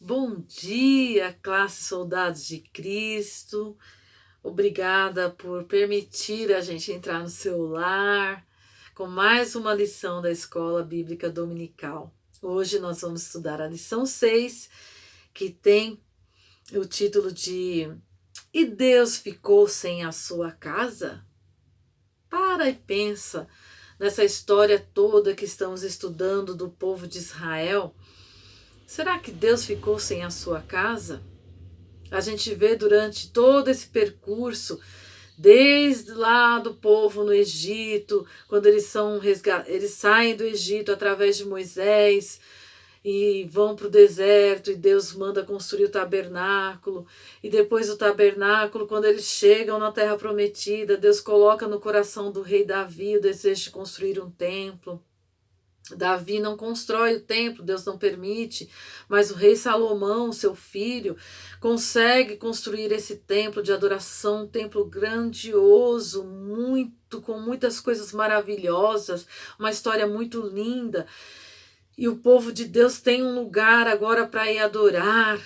Bom dia, classe Soldados de Cristo. Obrigada por permitir a gente entrar no seu lar com mais uma lição da Escola Bíblica Dominical. Hoje nós vamos estudar a lição 6, que tem o título de E Deus ficou sem a sua casa? Para e pensa nessa história toda que estamos estudando do povo de Israel. Será que Deus ficou sem a sua casa? A gente vê durante todo esse percurso, desde lá do povo no Egito, quando eles saem do Egito através de Moisés e vão para o deserto, e Deus manda construir o tabernáculo, e depois do tabernáculo, quando eles chegam na terra prometida, Deus coloca no coração do rei Davi o desejo de construir um templo. Davi não constrói o templo, Deus não permite, mas o rei Salomão, seu filho, consegue construir esse templo de adoração, um templo grandioso, com muitas coisas maravilhosas, uma história muito linda. E o povo de Deus tem um lugar agora para ir adorar.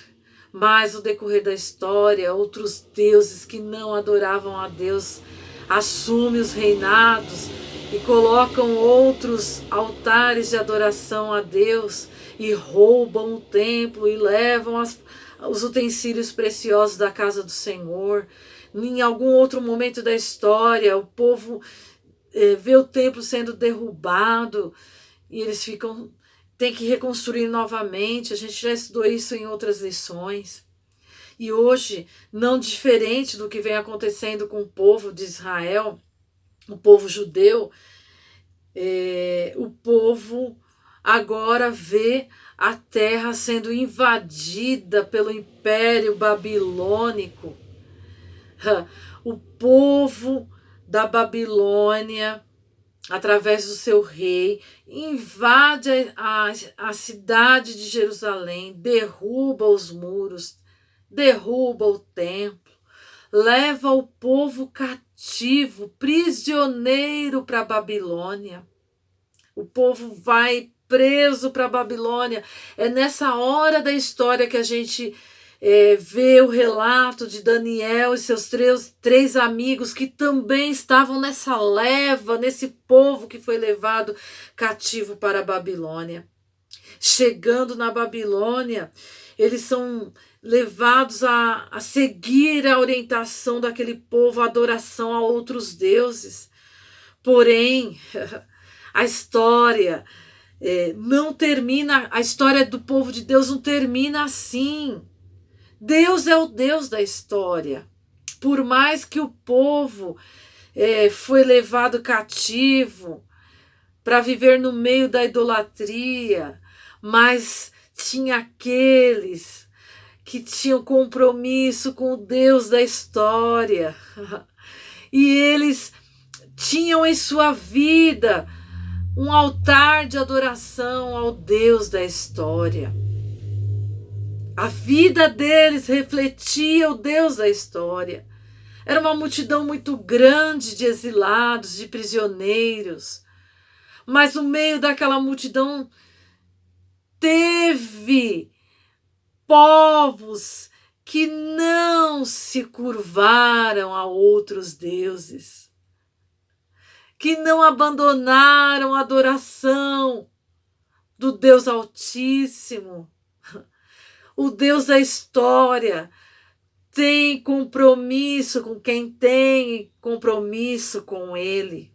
Mas no decorrer da história, outros deuses que não adoravam a Deus assumem os reinados e colocam outros altares de adoração a Deus e roubam o templo e levam os utensílios preciosos da casa do Senhor. Em algum outro momento da história, o povo vê o templo sendo derrubado e eles têm que reconstruir novamente. A gente já estudou isso em outras lições. E hoje, não diferente do que vem acontecendo com o povo de Israel, o povo judeu, o povo agora vê a terra sendo invadida pelo Império Babilônico. O povo da Babilônia, através do seu rei, invade a cidade de Jerusalém, derruba os muros, derruba o templo, leva o povo cativo, prisioneiro para a Babilônia. O povo vai preso para a Babilônia. É nessa hora da história que a gente vê o relato de Daniel e seus três amigos que também estavam nessa leva, nesse povo que foi levado cativo para a Babilônia. Chegando na Babilônia, eles são levados a seguir a orientação daquele povo, a adoração a outros deuses. Porém, a história não termina, a história do povo de Deus não termina assim. Deus é o Deus da história. Por mais que o povo foi levado cativo para viver no meio da idolatria, mas tinha aqueles que tinham compromisso com o Deus da história. E eles tinham em sua vida um altar de adoração ao Deus da história. A vida deles refletia o Deus da história. Era uma multidão muito grande de exilados, de prisioneiros. Mas no meio daquela multidão teve povos que não se curvaram a outros deuses, que não abandonaram a adoração do Deus Altíssimo. O Deus da história tem compromisso com quem tem compromisso com Ele.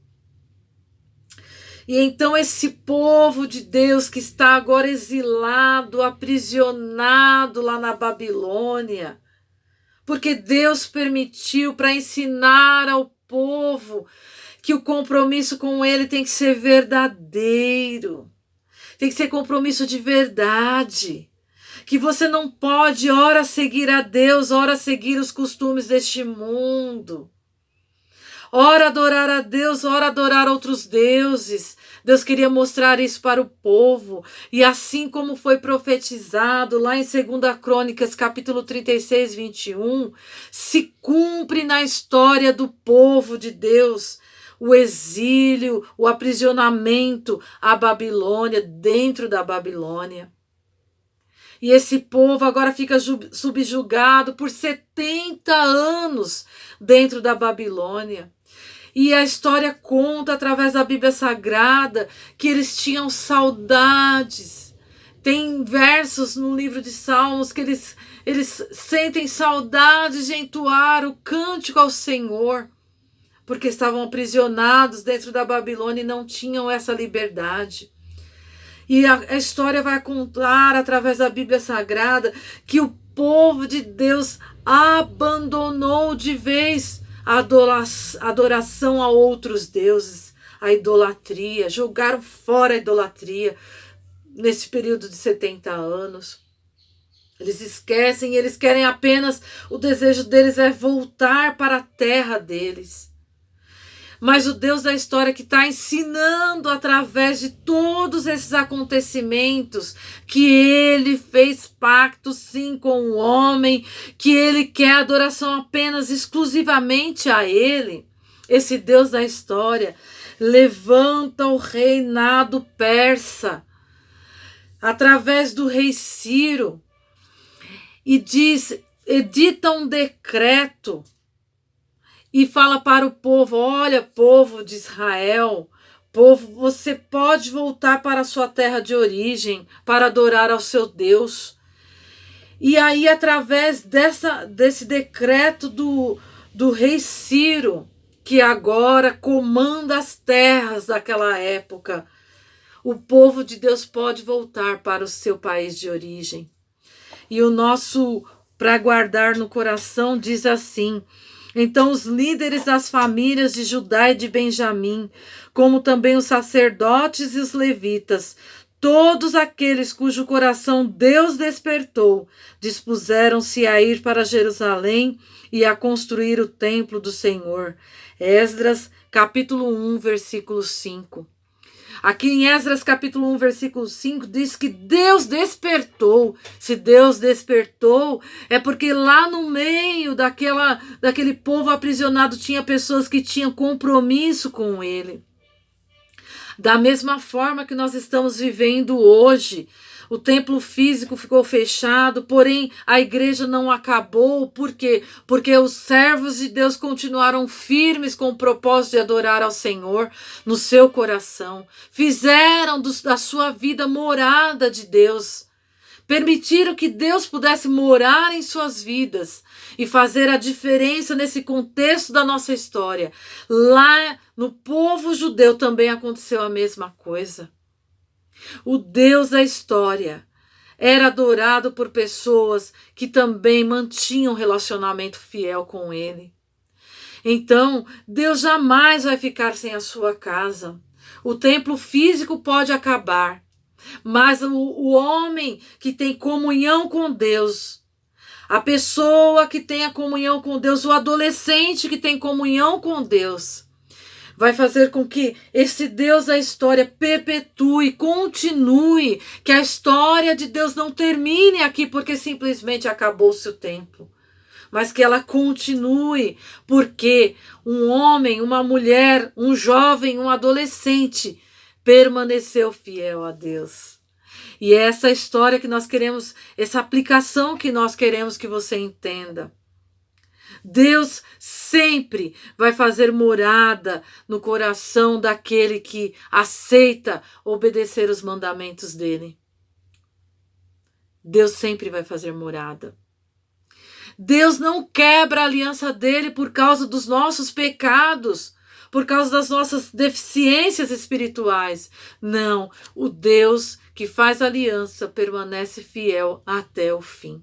E então esse povo de Deus que está agora exilado, aprisionado lá na Babilônia, porque Deus permitiu para ensinar ao povo que o compromisso com Ele tem que ser verdadeiro, tem que ser compromisso de verdade, que você não pode ora seguir a Deus, ora seguir os costumes deste mundo, ora adorar a Deus, ora adorar outros deuses. Deus queria mostrar isso para o povo, e assim como foi profetizado lá em 2 Crônicas, capítulo 36, 21, se cumpre na história do povo de Deus, o exílio, o aprisionamento à Babilônia, dentro da Babilônia. E esse povo agora fica subjugado por 70 anos dentro da Babilônia. E a história conta, através da Bíblia Sagrada, que eles tinham saudades. Tem versos no livro de Salmos que eles sentem saudades de entoar o cântico ao Senhor, porque estavam aprisionados dentro da Babilônia e não tinham essa liberdade. E a história vai contar, através da Bíblia Sagrada, que o povo de Deus abandonou de vez a adoração a outros deuses, a idolatria, jogaram fora a idolatria nesse período de 70 anos. Eles esquecem, eles querem apenas, o desejo deles é voltar para a terra deles. Mas o Deus da história que está ensinando através de todos esses acontecimentos que ele fez pacto sim com o homem, que ele quer adoração apenas exclusivamente a ele. Esse Deus da história levanta o reinado persa através do rei Ciro e edita um decreto e fala para o povo: olha, povo de Israel, povo, você pode voltar para a sua terra de origem para adorar ao seu Deus. E aí, através desse decreto do rei Ciro, que agora comanda as terras daquela época, o povo de Deus pode voltar para o seu país de origem. E o nosso para guardar no coração diz assim: então os líderes das famílias de Judá e de Benjamim, como também os sacerdotes e os levitas, todos aqueles cujo coração Deus despertou, dispuseram-se a ir para Jerusalém e a construir o templo do Senhor. Esdras, capítulo 1, versículo 5. Aqui em Esdras capítulo 1, versículo 5, diz que Deus despertou. Se Deus despertou, é porque lá no meio daquele povo aprisionado tinha pessoas que tinham compromisso com ele. Da mesma forma que nós estamos vivendo hoje, o templo físico ficou fechado, porém a igreja não acabou. Por quê? Porque os servos de Deus continuaram firmes com o propósito de adorar ao Senhor no seu coração. Fizeram da sua vida morada de Deus. Permitiram que Deus pudesse morar em suas vidas e fazer a diferença nesse contexto da nossa história. Lá no povo judeu também aconteceu a mesma coisa. O Deus da história era adorado por pessoas que também mantinham um relacionamento fiel com ele. Então, Deus jamais vai ficar sem a sua casa. O templo físico pode acabar, mas o homem que tem comunhão com Deus, a pessoa que tem a comunhão com Deus, o adolescente que tem comunhão com Deus, vai fazer com que esse Deus da história perpetue, continue, que a história de Deus não termine aqui porque simplesmente acabou-se o tempo, mas que ela continue porque um homem, uma mulher, um jovem, um adolescente permaneceu fiel a Deus. E é essa história que nós queremos, essa aplicação que nós queremos que você entenda. Deus sempre vai fazer morada no coração daquele que aceita obedecer os mandamentos dele. Deus sempre vai fazer morada. Deus não quebra a aliança dele por causa dos nossos pecados, por causa das nossas deficiências espirituais. Não, o Deus que faz aliança permanece fiel até o fim.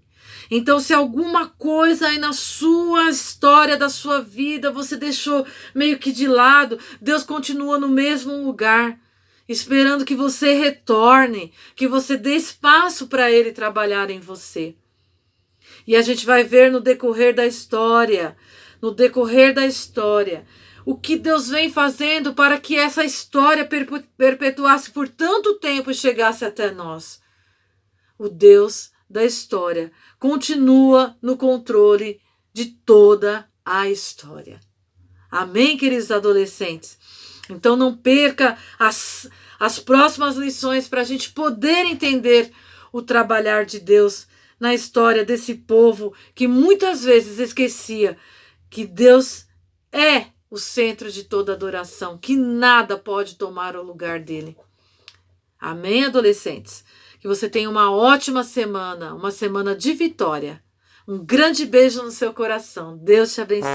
Então, se alguma coisa aí na sua história da sua vida você deixou meio que de lado, Deus continua no mesmo lugar, esperando que você retorne, que você dê espaço para Ele trabalhar em você. E a gente vai ver no decorrer da história, o que Deus vem fazendo para que essa história perpetuasse por tanto tempo e chegasse até nós. O Deus da história continua no controle de toda a história. Amém, queridos adolescentes? Então não perca as próximas lições para a gente poder entender o trabalhar de Deus na história desse povo que muitas vezes esquecia que Deus é o centro de toda adoração, que nada pode tomar o lugar dele. Amém, adolescentes? Que você tenha uma ótima semana, uma semana de vitória. Um grande beijo no seu coração. Deus te abençoe.